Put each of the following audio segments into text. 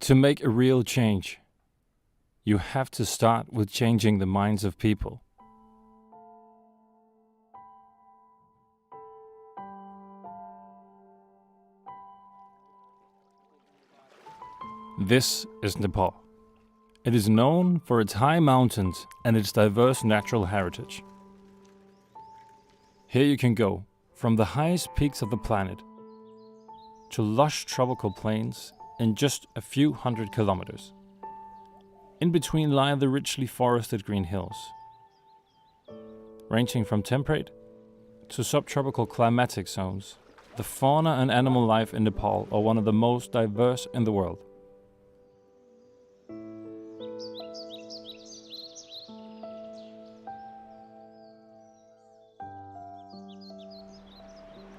To make a real change, you have to start with changing the minds of people. This is Nepal. It is known for its high mountains and its diverse natural heritage. Here you can go from the highest peaks of the planet to lush tropical plains in just a few hundred kilometers. In between lie the richly forested green hills. Ranging from temperate to subtropical climatic zones, the fauna and animal life in Nepal are one of the most diverse in the world.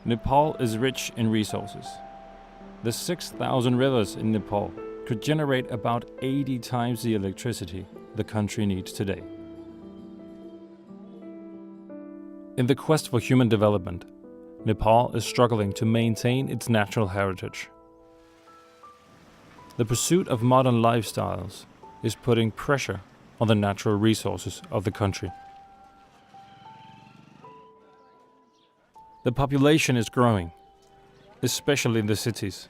Nepal is rich in resources. The 6,000 rivers in Nepal could generate about 80 times the electricity the country needs today. In the quest for human development, Nepal is struggling to maintain its natural heritage. The pursuit of modern lifestyles is putting pressure on the natural resources of the country. The population is growing, especially in the cities,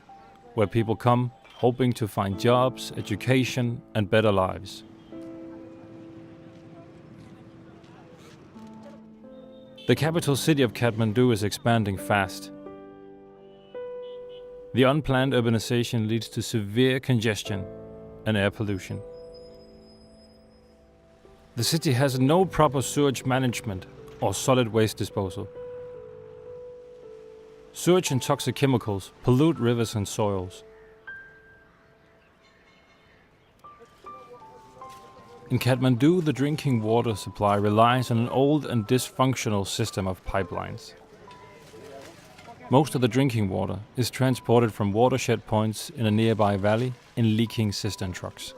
where people come hoping to find jobs, education, and better lives. The capital city of Kathmandu is expanding fast. The unplanned urbanization leads to severe congestion and air pollution. The city has no proper sewage management or solid waste disposal. Sewage and toxic chemicals pollute rivers and soils. In Kathmandu, the drinking water supply relies on an old and dysfunctional system of pipelines. Most of the drinking water is transported from watershed points in a nearby valley in leaking cistern trucks.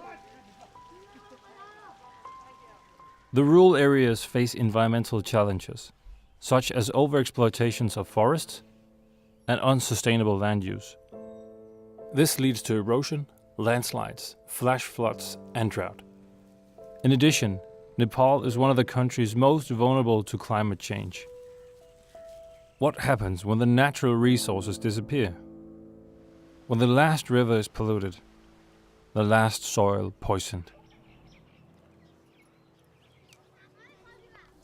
The rural areas face environmental challenges, such as overexploitations of forests and unsustainable land use. This leads to erosion, landslides, flash floods, and drought. In addition, Nepal is one of the countries most vulnerable to climate change. What happens when the natural resources disappear? When the last river is polluted, the last soil poisoned.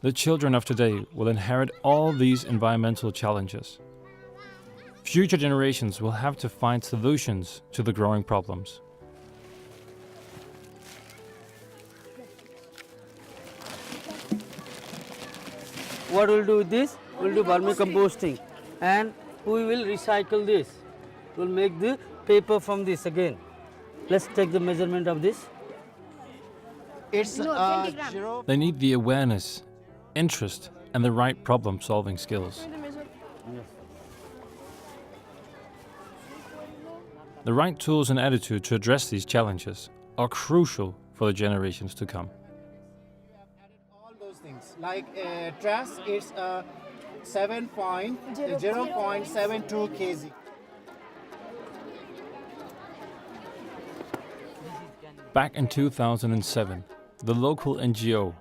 The children of today will inherit all these environmental challenges. Future generations will have to find solutions to the growing problems. What we'll do with this? We'll do vermicomposting, and we will recycle this. We'll make the paper from this again. Let's take the measurement of this. It's 0. They need the awareness, interest, and the right problem-solving skills. The right tools and attitude to address these challenges are crucial for the generations to come. All those things like trash, it's 0.72 kg. Back in 2007, the local NGO,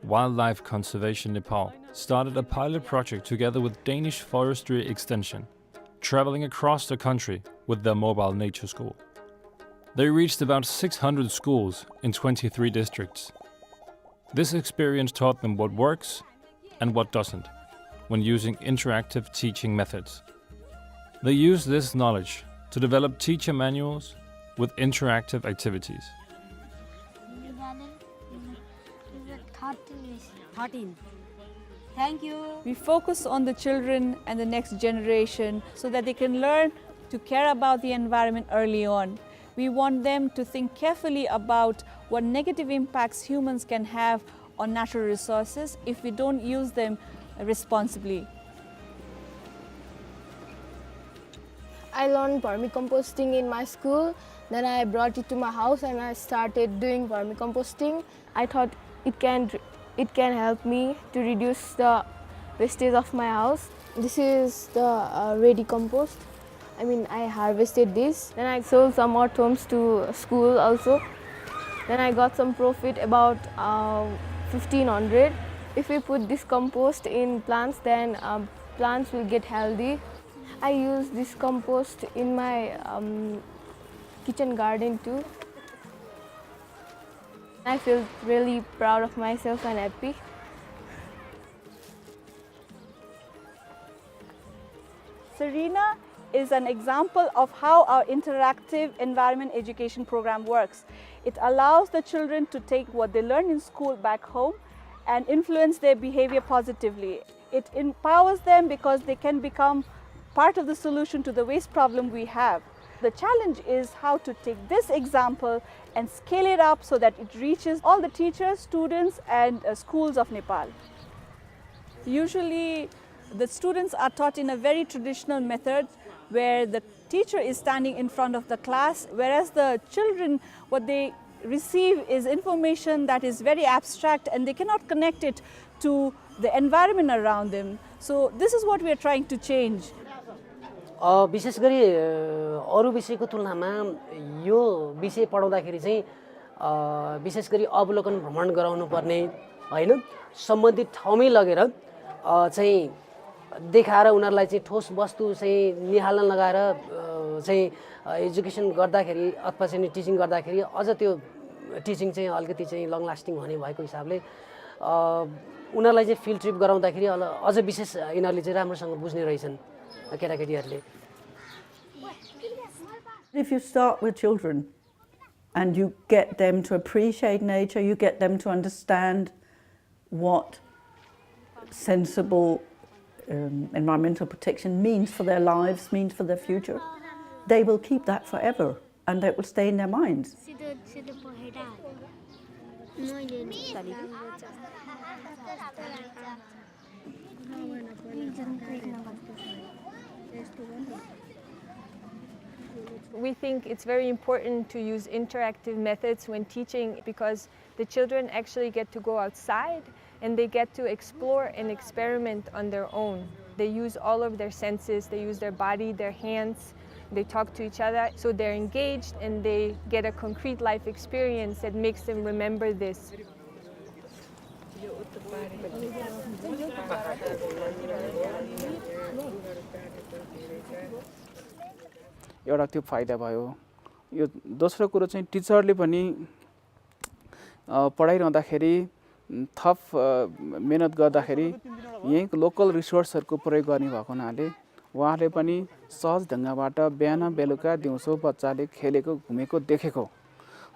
Wildlife Conservation Nepal, started a pilot project together with Danish Forestry Extension, traveling across the country with their mobile nature school. They reached about 600 schools in 23 districts. This experience taught them what works and what doesn't when using interactive teaching methods. They used this knowledge to develop teacher manuals with interactive activities. 13. Thank you. We focus on the children and the next generation so that they can learn to care about the environment early on. We want them to think carefully about what negative impacts humans can have on natural resources if we don't use them responsibly. I learned vermicomposting in my school. Then I brought it to my house and I started doing vermicomposting. I thought it can help me to reduce the wastage of my house. This is the ready compost, I harvested this. Then I sold some earthworms to school also. Then I got some profit about 1500. If we put this compost in plants, then plants will get healthy. I use this compost in my kitchen garden too. I feel really proud of myself and happy. Sarina is an example of how our interactive environment education program works. It allows the children to take what they learn in school back home and influence their behavior positively. It empowers them because they can become part of the solution to the waste problem we have. The challenge is how to take this example and scale it up so that it reaches all the teachers, students and schools of Nepal. Usually the students are taught in a very traditional method where the teacher is standing in front of the class, whereas the children, what they receive is information that is very abstract and they cannot connect it to the environment around them. So this is what we are trying to change. विशेष गरी अरु विषयको तुलनामा यो विषय पढाउँदाखेरि चाहिँ विशेष गरी अवलोकन भ्रमण गराउनु पर्ने हैन सम्बन्धित ठाउँमै लगेर चाहिँ देखाएर उनीहरुलाई चाहिँ ठोस वस्तु चाहिँ निहाल्न लगाएर चाहिँ एजुकेसन गर्दाखेरि अथवा चाहिँ टिचिङ गर्दाखेरि अझ त्यो टिचिङ चाहिँ अलिकति चाहिँ लङ लास्टिङ हुने भएको हिसाबले उनीहरुलाई चाहिँ फिल्ड ट्रिप गराउँदाखेरि अझ विशेष यिनीहरुले चाहिँ राम्रोसँग बुझ्ने रहेछन् केटाकेटीहरुले. If you start with children and you get them to appreciate nature, you get them to understand what sensible environmental protection means for their lives, means for their future, they will keep that forever and it will stay in their minds. We think it's very important to use interactive methods when teaching because the children actually get to go outside and they get to explore and experiment on their own. They use all of their senses, they use their body, their hands, they talk to each other, so they're engaged and they get a concrete life experience that makes them remember this. एउटा त्यो फाइदा भयो. यो दोस्रो कुरो चाहिँ टिचरले पनि पढाइरहँदाखेरि थप मेहनत गर्दाखेरि यही लोकल रिसोर्सहरुको प्रयोग गर्ने भएको हुनाले उहाँले पनि सहज ढंगबाट बिहान बेलुका दिउँसो बच्चाले खेलेको घुमेको देखेको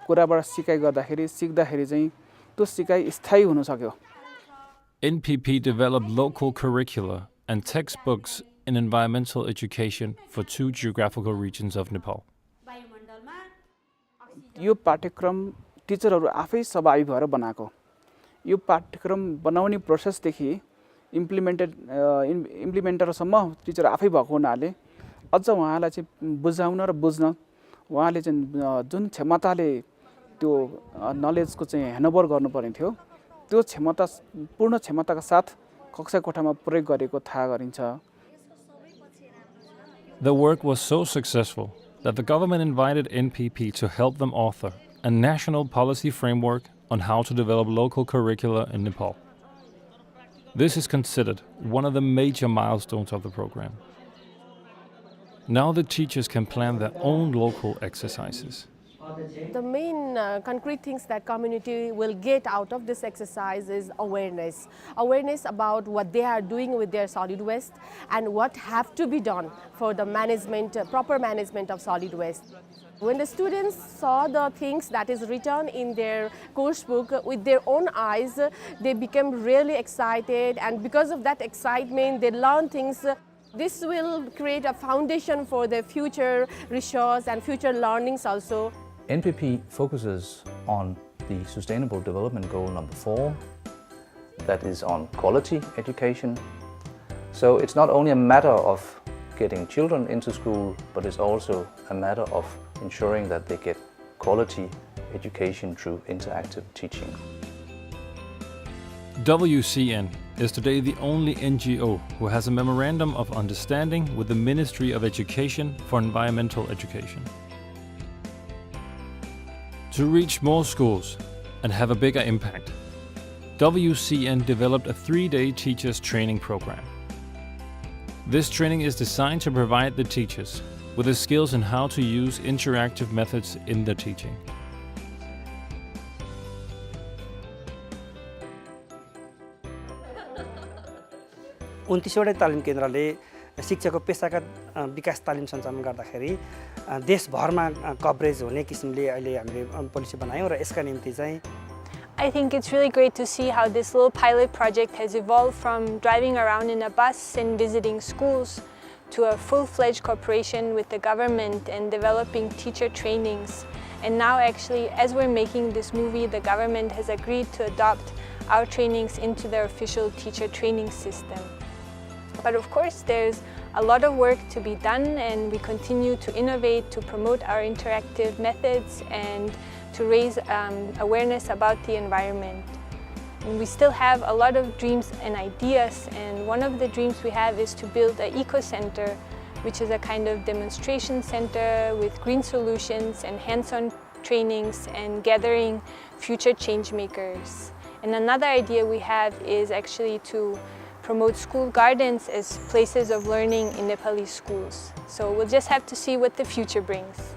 कुराबाट सिकाइ गर्दाखेरि सिक्दाखेरि चाहिँ त्यो सिकाइ स्थायी हुन सक्यो. NPP developed local curricula and textbooks in environmental education for 2 geographical regions of Nepal. यो पाठ्यक्रम टिचरहरु आफै सहभागी भएर बनाएको. यो पाठ्यक्रम बनाउने प्रोसेसदेखि इम्प्लिमेन्टरसम्म टिचर आफै भएको हुनाले अझ उहाँलाई चाहिँ बुझाउन र बुझ्न उहाँले चाहिँ जुन क्षमताले त्यो नलेजको चाहिँ ह्यान्डओभर गर्नुपर्ने थियो त्यो क्षमता पूर्ण क्षमताका साथ कक्षा कोठामा प्रयोग गरेको थाहा गरिन्छ. The work was so successful that the government invited NPP to help them author a national policy framework on how to develop local curricula in Nepal. This is considered one of the major milestones of the program. Now the teachers can plan their own local exercises. The main concrete things that community will get out of this exercise is awareness. Awareness about what they are doing with their solid waste and what have to be done for the management, proper management of solid waste. When the students saw the things that is written in their course book with their own eyes, they became really excited, and because of that excitement, they learn things. This will create a foundation for their future research and future learnings also. NPP focuses on the Sustainable Development Goal number 4, that is on quality education. So it's not only a matter of getting children into school, but it's also a matter of ensuring that they get quality education through interactive teaching. WCN is today the only NGO who has a memorandum of understanding with the Ministry of Education for environmental education. To reach more schools and have a bigger impact, WCN developed a 3-day teachers training program. This training is designed to provide the teachers with the skills in how to use interactive methods in their teaching. उन्तिसवटै तालिम केन्द्रले शिक्षाको पेसागत विकास तालिम सञ्चालन गर्दाखेरि देशभरमा coverage हुने किसिमले अहिले हामीले पोलिसी बनायौँ र यसका निम्ति चाहिँ I think it's really great to see how this little pilot project has evolved from driving around in a bus and visiting schools to a full-fledged cooperation with the government and developing teacher trainings. And now actually, as we're making this movie, the government has agreed to adopt our trainings into their official teacher training system. But of course, there's a lot of work to be done, and we continue to innovate to promote our interactive methods and to raise awareness about the environment. And we still have a lot of dreams and ideas, and one of the dreams we have is to build an eco-center, which is a kind of demonstration center with green solutions and hands-on trainings and gathering future change makers. And another idea we have is actually to promote school gardens as places of learning in Nepalese schools. So we'll just have to see what the future brings.